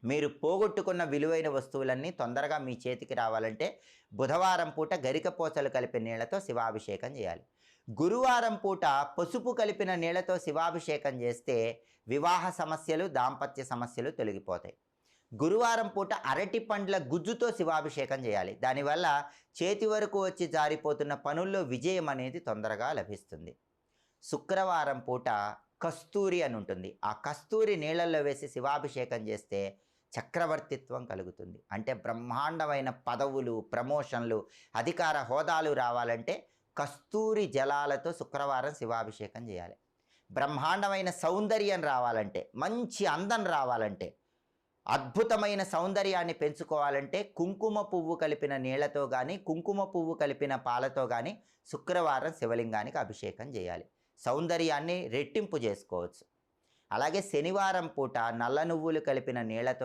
మీరు పోగొట్టుకున్న విలువైన వస్తువులన్నీ తొందరగా మీ చేతికి రావాలంటే బుధవారం పూట గరికపోసలు కలిపిన నీళ్లతో శివాభిషేకం చేయాలి. గురువారం పూట పసుపు కలిపిన నీళ్లతో శివాభిషేకం చేస్తే వివాహ సమస్యలు, దాంపత్య సమస్యలు తొలగిపోతాయి. గురువారం పూట అరటి పండ్ల గుజ్జుతో శివాభిషేకం చేయాలి. దానివల్ల చేతి వరకు వచ్చి జారిపోతున్న పనుల్లో విజయం అనేది తొందరగా లభిస్తుంది. శుక్రవారం పూట కస్తూరి అని ఉంటుంది. ఆ కస్తూరి నీళ్ళల్లో వేసి శివాభిషేకం చేస్తే చక్రవర్తిత్వం కలుగుతుంది. అంటే బ్రహ్మాండమైన పదవులు, ప్రమోషన్లు, అధికార హోదాలు రావాలంటే కస్తూరి జలాలతో శుక్రవారం శివాభిషేకం చేయాలి. బ్రహ్మాండమైన సౌందర్యం రావాలంటే, మంచి అందం రావాలంటే, అద్భుతమైన సౌందర్యాన్ని పెంచుకోవాలంటే కుంకుమ పువ్వు కలిపిన నీళ్లతో కానీ, కుంకుమ పువ్వు కలిపిన పాలతో కానీ శుక్రవారం శివలింగానికి అభిషేకం చేయాలి. సౌందర్యాన్ని రెట్టింపు చేసుకోవచ్చు. అలాగే శనివారం పూట నల్ల నువ్వులు కలిపిన నీళ్లతో